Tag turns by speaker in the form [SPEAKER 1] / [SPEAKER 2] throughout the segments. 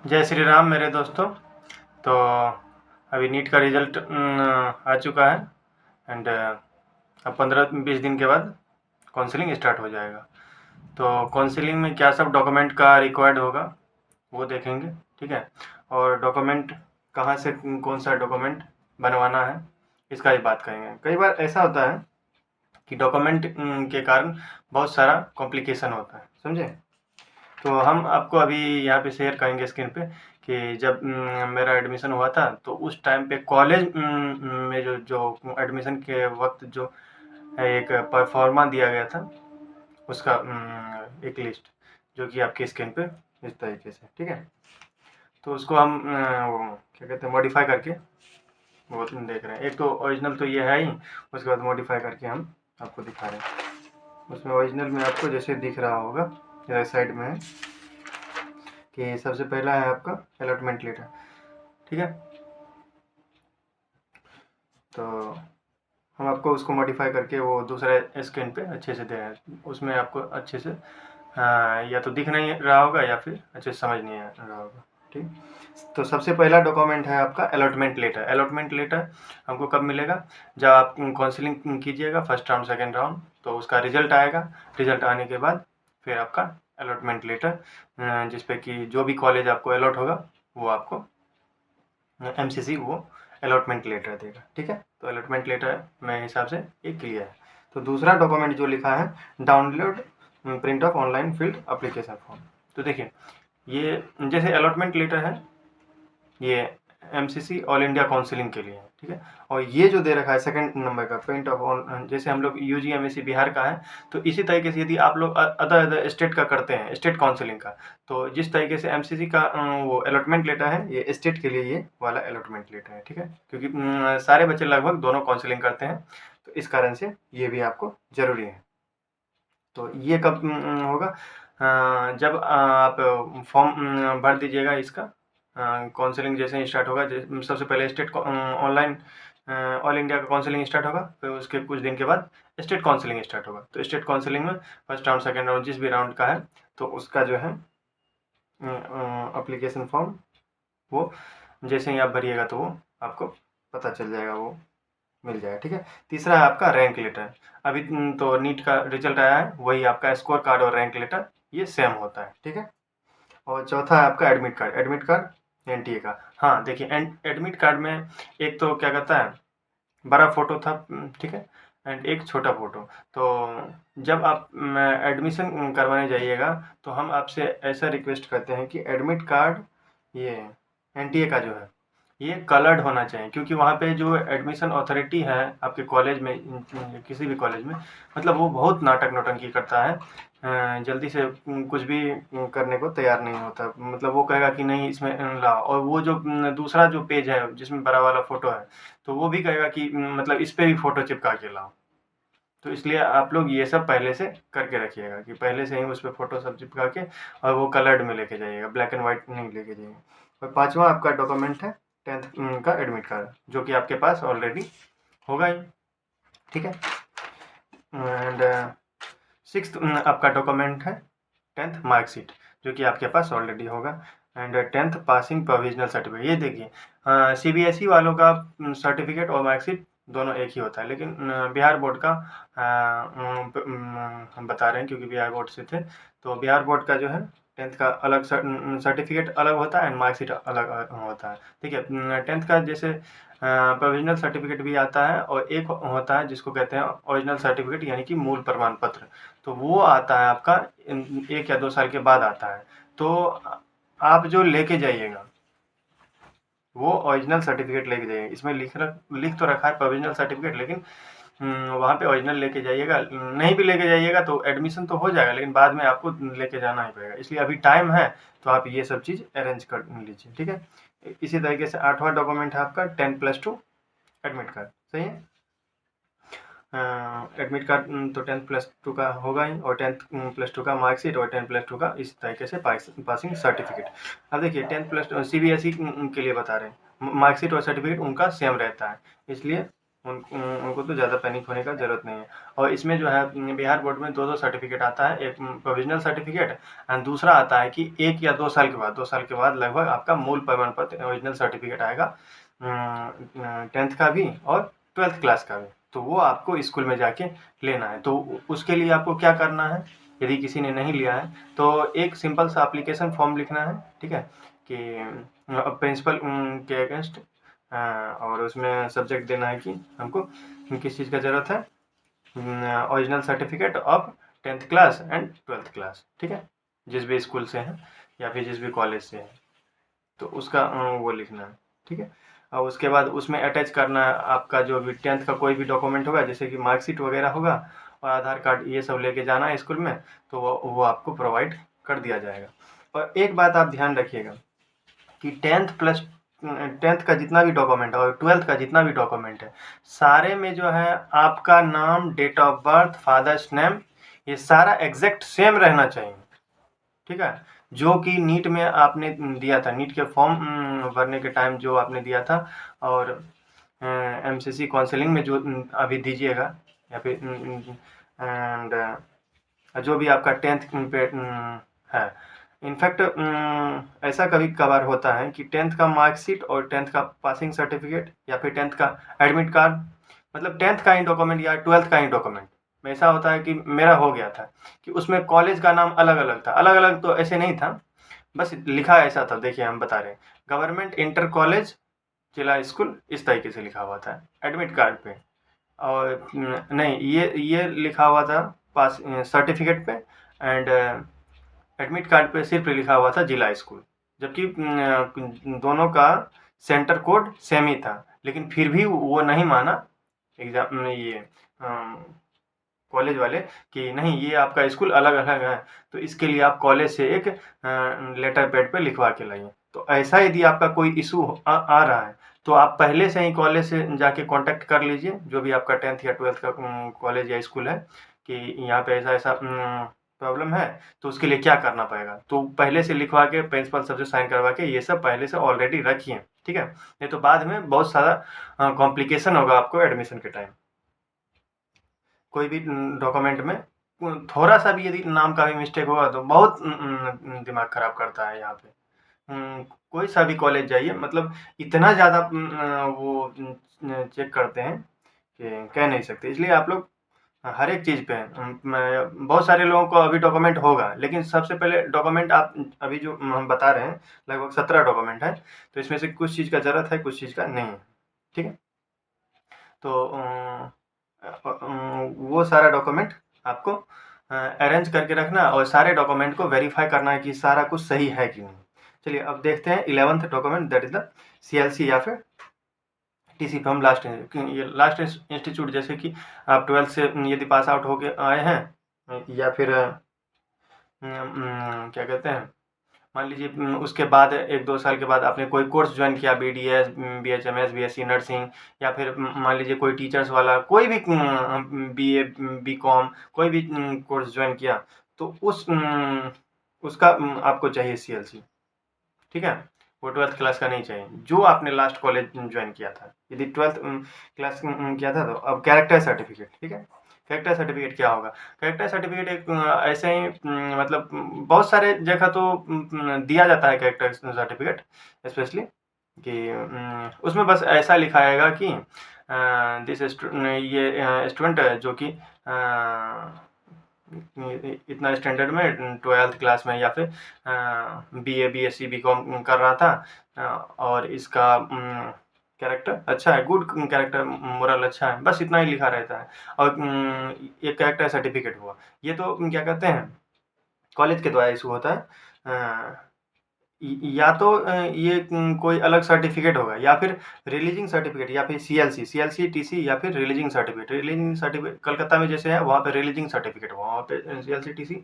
[SPEAKER 1] जय श्री राम मेरे दोस्तों। तो अभी नीट का रिज़ल्ट आ चुका है एंड अब 15-20 दिन के बाद काउंसलिंग स्टार्ट हो जाएगा। तो काउंसलिंग में क्या सब डॉक्यूमेंट का रिक्वायर्ड होगा वो देखेंगे, ठीक है। और डॉक्यूमेंट कहाँ से कौन सा डॉक्यूमेंट बनवाना है इसका भी बात करेंगे। कई बार ऐसा होता है कि डॉक्यूमेंट के कारण बहुत सारा कॉम्प्लिकेशन होता है, समझे। तो हम आपको अभी यहाँ पे शेयर करेंगे स्क्रीन पे कि जब मेरा एडमिशन हुआ था तो उस टाइम पे कॉलेज में जो एडमिशन के वक्त जो एक परफॉर्मा दिया गया था उसका एक लिस्ट जो कि आपकी स्क्रीन पे इस तरीके से, ठीक है। तो उसको हम वो क्या कहते हैं मॉडिफाई करके वो देख रहे हैं। एक तो ओरिजिनल तो ये है ही, उसके बाद मॉडिफाई करके हम आपको दिखा रहे हैं। उसमें ओरिजिनल में आपको जैसे दिख रहा होगा राइट साइड में है कि सबसे पहला है आपका अलॉटमेंट लेटर, ठीक है। तो हम आपको उसको मॉडिफाई करके वो दूसरे स्क्रीन पे अच्छे से दे रहे हैं। उसमें आपको अच्छे से या तो दिख नहीं रहा होगा या फिर अच्छे से समझ नहीं आ रहा होगा, ठीक। तो सबसे पहला डॉक्यूमेंट है आपका अलॉटमेंट लेटर। अलॉटमेंट लेटर हमको कब मिलेगा? जब आप काउंसलिंग कीजिएगा फर्स्ट राउंड सेकेंड राउंड, तो उसका रिजल्ट आएगा। रिजल्ट आने के बाद फिर आपका अलॉटमेंट लेटर जिस पे कि जो भी कॉलेज आपको अलॉट होगा वो आपको एमसीसी वो अलॉटमेंट लेटर देगा, ठीक है। तो अलॉटमेंट लेटर मेरे हिसाब से ये क्लियर है। तो दूसरा डॉक्यूमेंट जो लिखा है download print of online field application form. तो देखिए ये जैसे अलॉटमेंट लेटर है ये एमसीसी ऑल इंडिया काउंसिलिंग के लिए है, ठीक है। और ये जो दे रखा है सेकंड नंबर का प्रिंट ऑफ ऑन, जैसे हम लोग यूजी एमएससी बिहार का है तो इसी तरीके से यदि आप लोग अदर स्टेट का करते हैं स्टेट काउंसिलिंग का, तो जिस तरीके से एमसीसी का वो अलॉटमेंट लेटर है ये स्टेट के लिए ये वाला अलॉटमेंट लेटर है, ठीक है। क्योंकि सारे बच्चे लगभग दोनों काउंसिलिंग करते हैं तो इस कारण से ये भी आपको ज़रूरी है। तो ये कब होगा? जब आप फॉर्म भर दीजिएगा इसका, काउंसलिंग जैसे ही स्टार्ट होगा। सबसे पहले स्टेट ऑनलाइन ऑल इंडिया का काउंसलिंग स्टार्ट होगा, फिर उसके कुछ दिन के बाद स्टेट काउंसलिंग स्टार्ट होगा। तो स्टेट काउंसलिंग में फर्स्ट राउंड सेकेंड राउंड जिस भी राउंड का है तो उसका जो है अप्लीकेशन फॉर्म वो जैसे ही आप भरिएगा तो वो आपको पता चल जाएगा, वो मिल जाएगा, ठीक है। तीसरा है आपका रैंक लेटर। अभी तो नीट का रिजल्ट आया है, वही आपका स्कोर कार्ड और रैंक लेटर ये सेम होता है, ठीक है। और चौथा है आपका admit card. Admit card NTA का। हाँ देखिए एडमिट कार्ड में एक तो क्या कहता है बड़ा फोटो था, ठीक है, एंड एक छोटा फोटो। तो जब आप एडमिशन करवाने जाइएगा तो हम आपसे ऐसा रिक्वेस्ट करते हैं कि एडमिट कार्ड ये एनटीए का जो है ये कलर्ड होना चाहिए, क्योंकि वहाँ पे जो एडमिशन अथॉरिटी है आपके कॉलेज में किसी भी कॉलेज में, मतलब वो बहुत नाटक नौटंकी करता है। जल्दी से कुछ भी करने को तैयार नहीं होता। मतलब वो कहेगा कि नहीं इसमें लाओ, और वो जो दूसरा जो पेज है जिसमें बड़ा वाला फ़ोटो है तो वो भी कहेगा कि मतलब इस पे भी फ़ोटो चिपका के लाओ। तो इसलिए आप लोग ये सब पहले से करके रखिएगा कि पहले से ही उस पे फ़ोटो सब चिपका के और वो कलर्ड में लेके जाइएगा, ब्लैक एंड वाइट नहीं लेके जाइएगा। और पाँचवा आपका डॉक्यूमेंट है 10th का एडमिट कार्ड, जो कि आपके पास ऑलरेडी होगा ही, ठीक है। एंड सिक्स्थ आपका डॉक्यूमेंट है 10th मार्कशीट, जो कि आपके पास ऑलरेडी होगा। And 10th passing provisional certificate. ये देखिए सीबीएसई वालों का सर्टिफिकेट और मार्कशीट दोनों एक ही होता है, लेकिन बिहार बोर्ड का हम बता रहे हैं क्योंकि बिहार बोर्ड से थे। तो बिहार बोर्ड का जो है 10th का अलग सर्टिफिकेट अलग होता है एंड मार्कशीट अलग होता है, ठीक है। 10th का जैसे प्रोविजनल सर्टिफिकेट भी आता है और एक होता है जिसको कहते हैं ओरिजिनल सर्टिफिकेट, यानी कि मूल प्रमाण पत्र। तो वो आता है आपका 1 या 2 साल के बाद आता है। तो आप जो लेके जाइएगा वो ओरिजिनल सर्टिफिकेट लेके जाइए। इसमें लिख तो रखा है प्रोविजनल सर्टिफिकेट, लेकिन वहाँ पे ओरिजिनल लेके जाइएगा। नहीं भी लेके जाइएगा तो एडमिशन तो हो जाएगा, लेकिन बाद में आपको लेके जाना ही पड़ेगा। इसलिए अभी टाइम है तो आप ये सब चीज़ अरेंज कर लीजिए, ठीक है। इसी तरीके से 8वां डॉक्यूमेंट है आपका 10+2 एडमिट कार्ड, सही है। एडमिट कार्ड तो 10+2 का होगा ही, और 10+2 का मार्कशीट और 10+2 का इस तरीके से पासिंग सर्टिफिकेट। अब देखिए 10+2 सीबीएसई के लिए बता रहे हैं, मार्कशीट और सर्टिफिकेट उनका सेम रहता है, इसलिए उनको तो ज़्यादा पैनिक होने का ज़रूरत नहीं है। और इसमें जो है बिहार बोर्ड में 2-2 सर्टिफ़िकेट आता है, एक प्रोविज़नल सर्टिफ़िकेट एंड दूसरा आता है कि 1 या 2 साल के बाद, 2 साल के बाद लगभग आपका मूल प्रमाण पत्र ओरिजिनल सर्टिफ़िकेट आएगा 10th का भी और 12th क्लास का भी। तो वो आपको स्कूल में जाके लेना है। तो उसके लिए आपको क्या करना है, यदि किसी ने नहीं लिया है तो एक सिंपल सा एप्लीकेशन फॉर्म लिखना है, ठीक है, कि प्रिंसिपल के अगेंस्ट, और उसमें सब्जेक्ट देना है कि हमको किस चीज़ का ज़रूरत है, original certificate of 10th class and 12th class, ठीक है, जिस भी स्कूल से है या फिर जिस भी कॉलेज से है, तो उसका वो लिखना है, ठीक है। और उसके बाद उसमें अटैच करना है आपका जो भी 10th का कोई भी डॉक्यूमेंट होगा, जैसे कि मार्कशीट वगैरह होगा और आधार कार्ड, ये सब लेके जाना है स्कूल में, तो वो आपको प्रोवाइड कर दिया जाएगा। और एक बात आप ध्यान रखिएगा कि 10th का जितना भी डॉक्यूमेंट है और 12th का जितना भी डॉक्यूमेंट है, सारे में जो है आपका नाम, date of birth, father's name, ये सारा एग्जैक्ट सेम रहना चाहिए, ठीक है। जो कि नीट में आपने दिया था, नीट के फॉर्म भरने के टाइम जो आपने दिया था, और एमसीसी काउंसलिंग में जो अभी दीजिएगा, या फिर एंड जो भी आपका 10th पे है। इनफैक्ट ऐसा कभी कभार होता है कि 10th का मार्कशीट और 10th का पासिंग सर्टिफिकेट या फिर 10th का एडमिट कार्ड, मतलब 10th का ही डॉक्यूमेंट या 12th का ही डॉक्यूमेंट में ऐसा होता है कि मेरा हो गया था कि उसमें कॉलेज का नाम अलग अलग था, अलग अलग तो ऐसे नहीं था, बस लिखा ऐसा था। देखिए हम बता रहे हैं, गवर्नमेंट इंटर कॉलेज जिला स्कूल, इस तरीके से लिखा हुआ था एडमिट कार्ड पे, और नहीं, ये लिखा हुआ था पास सर्टिफिकेट पे, एंड एडमिट कार्ड पे सिर्फ लिखा हुआ था जिला स्कूल, जबकि दोनों का सेंटर कोड सेम ही था, लेकिन फिर भी वो नहीं माना एग्जाम ये कॉलेज वाले कि नहीं, ये आपका स्कूल अलग अलग है, तो इसके लिए आप कॉलेज से एक लेटर पैड पे लिखवा के लाइए। तो ऐसा यदि आपका कोई इशू आ रहा है तो आप पहले से ही कॉलेज से जाके कांटेक्ट कर लीजिए, जो भी आपका 10th या 12th का कॉलेज या स्कूल है, कि यहाँ पे ऐसा ऐसा प्रॉब्लम है, तो उसके लिए क्या करना पड़ेगा, तो पहले से लिखवा के प्रिंसिपल सबसे साइन करवा के ये सब पहले से ऑलरेडी रखिए, ठीक है। नहीं तो बाद में बहुत सारा कॉम्प्लिकेशन होगा आपको एडमिशन के टाइम। कोई भी डॉक्यूमेंट में थोड़ा सा भी यदि नाम का भी मिस्टेक होगा तो बहुत दिमाग खराब करता है यहाँ पे। कोई सा भी कॉलेज जाइए, मतलब इतना ज़्यादा वो चेक करते हैं कि कह नहीं सकते। इसलिए आप लोग हर एक चीज़ पे बहुत सारे लोगों को अभी डॉक्यूमेंट होगा, लेकिन सबसे पहले डॉक्यूमेंट आप अभी जो हम बता रहे हैं लगभग 17 डॉक्यूमेंट है, तो इसमें से कुछ चीज़ का ज़रूरत है, कुछ चीज़ का नहीं है, ठीक है। तो वो सारा डॉक्यूमेंट आपको अरेंज करके रखना और सारे डॉक्यूमेंट को वेरीफाई करना है कि सारा कुछ सही है कि नहीं। चलिए अब देखते हैं 11th document, that is the CLC या फिर टीसी फ्रॉम लास्ट, ये लास्ट इंस्टीट्यूट, जैसे कि आप 12th से यदि पास आउट होके आए हैं, या फिर क्या कहते हैं, मान लीजिए उसके बाद 1-2 साल के बाद आपने कोई कोर्स ज्वाइन किया, BDS, BHMS, BSc नर्सिंग, या फिर मान लीजिए कोई टीचर्स वाला कोई भी BA, BCom कोई भी कोर्स ज्वाइन किया, तो उसका आपको चाहिए CLC, ठीक है। वो 12th क्लास का नहीं चाहिए, जो आपने लास्ट कॉलेज ज्वाइन किया था। यदि 12th क्लास किया था तो अब कैरेक्टर सर्टिफिकेट, ठीक है। कैरेक्टर सर्टिफिकेट क्या होगा, कैरेक्टर सर्टिफिकेट एक ऐसे ही मतलब बहुत सारे जगह तो दिया जाता है कैरेक्टर सर्टिफिकेट, स्पेशली कि उसमें बस ऐसा लिखाएगा कि दिस ये स्टूडेंट जो कि इतना स्टैंडर्ड में 12th क्लास में या फिर BA, BSc, BCom कर रहा था, और इसका कैरेक्टर अच्छा है, गुड कैरेक्टर, मोरल अच्छा है, बस इतना ही लिखा रहता है। और ये कैरेक्टर सर्टिफिकेट हुआ, ये तो क्या कहते हैं कॉलेज के द्वारा इशू होता है, या तो ये कोई अलग सर्टिफिकेट होगा, या फिर रिलीजिंग सर्टिफिकेट, या फिर CLC, TC, या फिर releasing certificate. Releasing certificate Calcutta में जैसे है वहाँ पे रिलीजिंग सर्टिफिकेट, वहाँ पे CLC, TC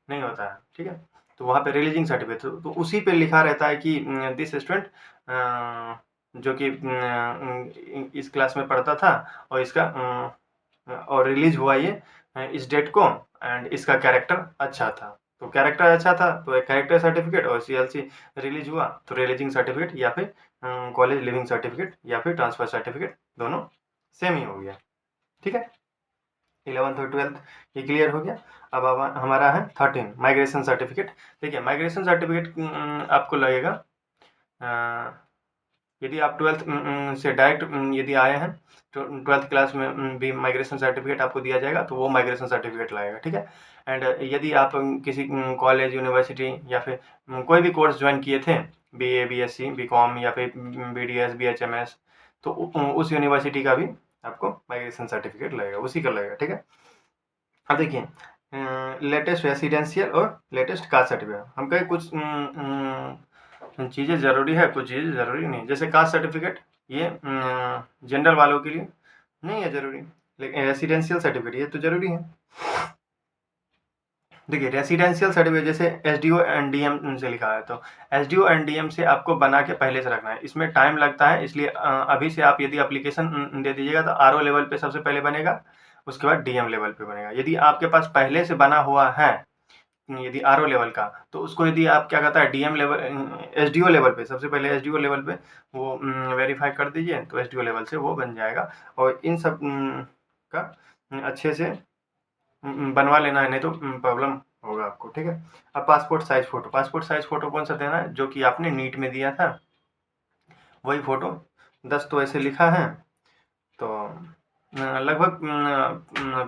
[SPEAKER 1] नहीं होता है, ठीक है। तो वहाँ पे रिलीजिंग सर्टिफिकेट, तो उसी पे लिखा रहता है कि दिस स्टूडेंट जो कि इस क्लास में पढ़ता था, और इसका और रिलीज हुआ ये इस डेट को, एंड इसका कैरेक्टर अच्छा था, तो कैरेक्टर अच्छा था तो एक कैरेक्टर सर्टिफिकेट, और CLC रिलीज हुआ तो रिलीजिंग सर्टिफिकेट, या फिर कॉलेज लिविंग सर्टिफिकेट, या फिर ट्रांसफ़र सर्टिफिकेट, दोनों सेम ही हो गया। ठीक है, 11th और 12th ये क्लियर हो गया। अब हमारा है 13 माइग्रेशन सर्टिफिकेट। देखिए माइग्रेशन सर्टिफिकेट आपको लगेगा यदि आप 12th से डायरेक्ट यदि आए हैं तो 12th क्लास में भी माइग्रेशन सर्टिफिकेट आपको दिया जाएगा, तो वो माइग्रेशन सर्टिफिकेट लगेगा। ठीक है, एंड यदि आप किसी कॉलेज यूनिवर्सिटी या फिर कोई भी कोर्स ज्वाइन किए थे, BA BSc BCom या फिर BDS BHMS, तो उस यूनिवर्सिटी का भी आपको माइग्रेशन सर्टिफिकेट लगेगा, उसी का लगेगा। ठीक है, अब देखिए लेटेस्ट रेसिडेंशियल और लेटेस्ट कास्ट सर्टिफिकेट, हम कहें कुछ चीज़ें ज़रूरी है, कुछ चीज़ें ज़रूरी नहीं। जैसे कास्ट सर्टिफिकेट ये जनरल वालों के लिए नहीं है ज़रूरी, लेकिन रेसिडेंशियल सर्टिफिकेट ये तो ज़रूरी है। देखिए रेसिडेंशियल सर्टिफिकेट जैसे SDO and DM से लिखा है, तो SDO and DM से आपको बना के पहले से रखना है, इसमें टाइम लगता है। इसलिए अभी से आप यदि एप्लीकेशन दे दीजिएगा तो RO लेवल पे सबसे पहले बनेगा, उसके बाद DM लेवल पे बनेगा। यदि आपके पास पहले से बना हुआ है यदि RO लेवल का, तो उसको यदि आप क्या कहता है DM लेवल SDO लेवल पे, सबसे पहले SDO लेवल पे वो वेरीफाई कर दीजिए, तो SDO लेवल से वो बन जाएगा। और इन सब का अच्छे से बनवा लेना है, नहीं तो प्रॉब्लम होगा आपको। ठीक है, अब passport size photo, passport size photo कौन सा देना है, जो कि आपने नीट में दिया था वही फ़ोटो 10 तो ऐसे लिखा है, तो लगभग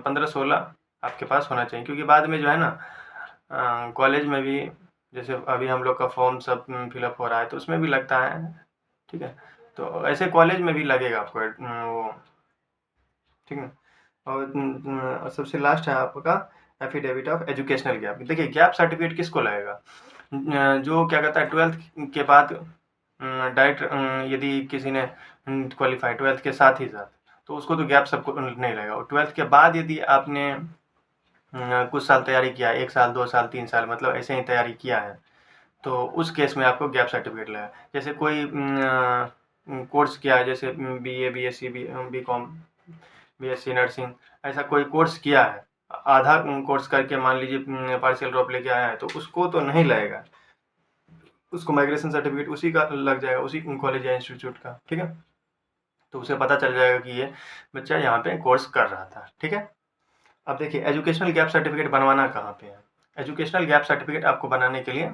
[SPEAKER 1] 15-16 आपके पास होना चाहिए, क्योंकि बाद में जो है ना कॉलेज में भी जैसे अभी हम लोग का फॉर्म सब फिलअप हो रहा है तो उसमें भी लगता है। ठीक है, तो ऐसे कॉलेज में भी लगेगा आपको वो। ठीक है, और सबसे लास्ट है आपका एफिडेविट ऑफ एजुकेशनल गैप। देखिए गैप सर्टिफिकेट किसको लगेगा, जो क्या कहता है 12th के बाद डायरेक्ट यदि किसी ने क्वालिफाई 12th के साथ ही साथ, तो उसको तो गैप सबको नहीं लगेगा। और 12th के बाद यदि आपने कुछ साल तैयारी किया, 1 साल 2 साल 3 साल मतलब ऐसे ही तैयारी किया है, तो उस केस में आपको गैप सर्टिफिकेट लगेगा। जैसे कोई कोर्स किया है, जैसे BA BSc BCom BSc nursing, ऐसा कोई कोर्स किया है, आधा कोर्स करके मान लीजिए पार्शियल ड्रॉप लेके आया है, तो उसको तो नहीं लगेगा, उसको माइग्रेशन सर्टिफिकेट उसी का लग जाएगा, उसी कॉलेज या इंस्टीट्यूट का। ठीक है, तो उसे पता चल जाएगा कि ये बच्चा यहाँ पे कोर्स कर रहा था। ठीक है, अब देखिए एजुकेशनल गैप सर्टिफिकेट बनवाना कहाँ पे है। एजुकेशनल गैप सर्टिफिकेट आपको बनाने के लिए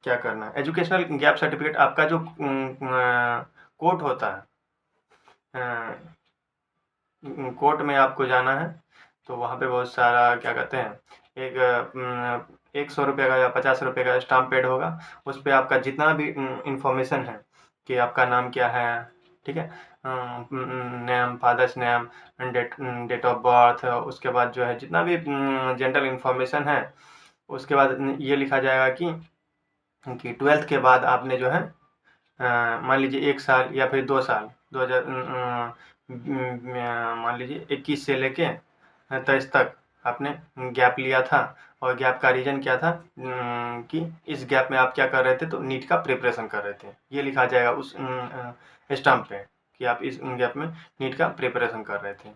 [SPEAKER 1] क्या करना है, एजुकेशनल गैप सर्टिफिकेट आपका जो कोर्ट होता है, कोर्ट में आपको जाना है, तो वहाँ पे बहुत सारा क्या कहते हैं, एक 100 रुपये का या 50 रुपये का स्टाम्प पैड होगा, उस पर आपका जितना भी इंफॉर्मेशन है कि आपका नाम क्या है, ठीक है, name, father's name, date of birth, उसके बाद जो है जितना भी जनरल इंफॉर्मेशन है, उसके बाद ये लिखा जाएगा कि 12th के बाद आपने जो है मान लीजिए 1 साल या फिर 2 साल 2000 मान लीजिए 21 से लेके 23 तक आपने गैप लिया था, और गैप का रीज़न क्या था कि इस गैप में आप क्या कर रहे थे, तो नीट का प्रिपरेशन कर रहे थे, ये लिखा जाएगा उस स्टाम्प पे कि आप इस गैप में नीट का प्रिपरेशन कर रहे थे,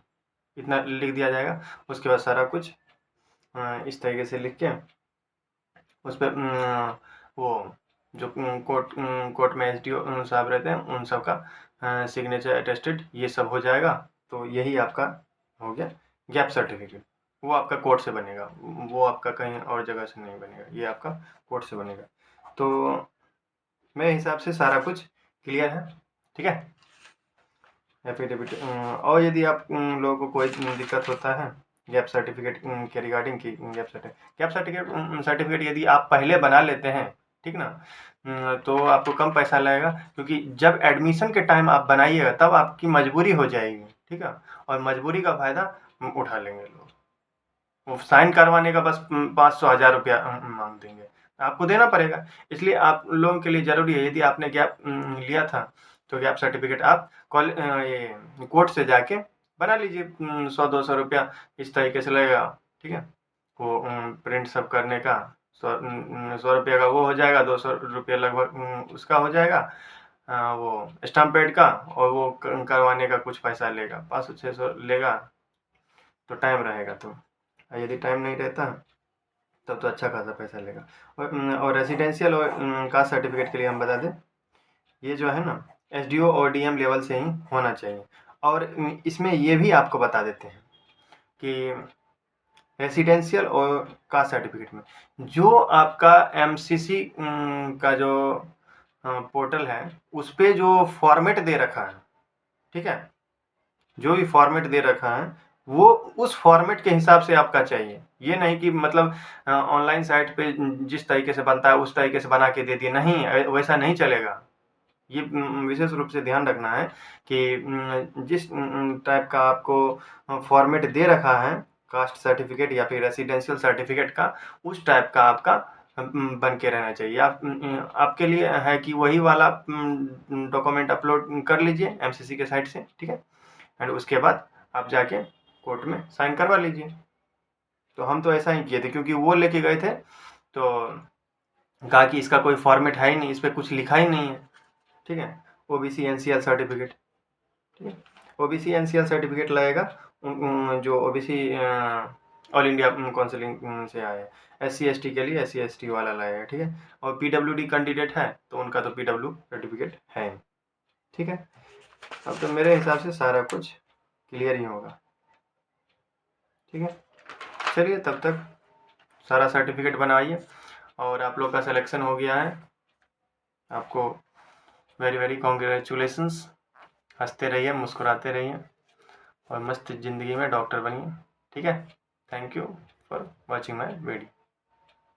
[SPEAKER 1] इतना लिख दिया जाएगा। उसके बाद सारा कुछ इस तरीके से लिख के उस पर वो जो कोर्ट में SDO साहब रहते हैं उन सब का सिग्नेचर अटेस्टेड ये सब हो जाएगा, तो यही आपका हो गया गैप सर्टिफिकेट। वो आपका कोर्ट से बनेगा, वो आपका कहीं और जगह से नहीं बनेगा, ये आपका कोर्ट से बनेगा। तो मेरे हिसाब से सारा कुछ क्लियर है। ठीक है, एफिडेविट और यदि आप लोगों को कोई दिक्कत होता है गैप सर्टिफिकेट के रिगार्डिंग की, गैप सर्टिफिकेट यदि आप पहले बना लेते हैं, ठीक ना, तो आपको कम पैसा लगेगा, क्योंकि जब एडमिशन के टाइम आप बनाइएगा तब आपकी मजबूरी हो जाएगी। ठीक है, और मजबूरी का फ़ायदा उठा लेंगे लोग, वो साइन करवाने का बस 500-1000 रुपया मांग देंगे, आपको देना पड़ेगा। इसलिए आप लोगों के लिए ज़रूरी है, यदि आपने गैप लिया था तो गैप सर्टिफिकेट आप ये कोर्ट से जाके बना लीजिए, 100-200 रुपया इस तरीके से लगेगा। ठीक है, वो प्रिंट सब करने का 100 रुपये का वो हो जाएगा, 200 रुपये लगभग उसका हो जाएगा, वो स्टाम्प पैड का, और वो करवाने का कुछ पैसा लेगा, 500-600 लेगा, तो टाइम रहेगा। तो यदि टाइम नहीं रहता तब तो अच्छा खासा पैसा लेगा। और रेसिडेंशियल और कास्ट सर्टिफिकेट के लिए हम बता दें, ये जो है ना एसडीओ और डीएम लेवल से ही होना चाहिए। और इसमें ये भी आपको बता देते हैं कि रेसिडेंशियल और कास्ट सर्टिफिकेट में जो आपका एमसीसी का जो पोर्टल है उस पे जो फॉर्मेट दे रखा है, ठीक है, जो भी फॉर्मेट दे रखा है वो उस फॉर्मेट के हिसाब से आपका चाहिए। ये नहीं कि मतलब ऑनलाइन साइट पे जिस तरीके से बनता है उस तरीके से बना के दे दिए, नहीं, वैसा नहीं चलेगा। ये विशेष रूप से ध्यान रखना है कि जिस टाइप का आपको फॉर्मेट दे रखा है कास्ट सर्टिफिकेट या फिर रेसिडेंशियल सर्टिफिकेट का, उस टाइप का आपका बन के रहना चाहिए। आपके लिए है कि वही वाला डॉक्यूमेंट अपलोड कर लीजिए एमसीसी के साइट से, ठीक है, एंड उसके बाद आप जाके कोर्ट में साइन करवा लीजिए। तो हम तो ऐसा ही किए थे, क्योंकि वो लेके गए थे तो कहा कि इसका कोई फॉर्मेट है ही नहीं, इस पर कुछ लिखा ही नहीं है, ठीक है, ओबीसी एनसीएल सर्टिफिकेट, ठीक है, ओबीसी एनसीएल सर्टिफिकेट लगेगा जो ओबीसी ऑल इंडिया काउंसिलिंग से आया है। एससी एसटी के लिए एससी एसटी वाला लगेगा, ठीक है, और पीडब्ल्यूडी कैंडिडेट है तो उनका तो पीडब्ल्यू सर्टिफिकेट है, ठीक है। अब तो मेरे हिसाब से सारा कुछ क्लियर ही होगा, ठीक है। चलिए तब तक सारा सर्टिफिकेट बनाइए और आप लोग का सिलेक्शन हो गया है। आपको वेरी वेरी कॉन्ग्रेचुलेसन्स। हंसते रहिए, मुस्कुराते रहिए और मस्त ज़िंदगी में डॉक्टर बनिए, ठीक है। Thank you for watching my video.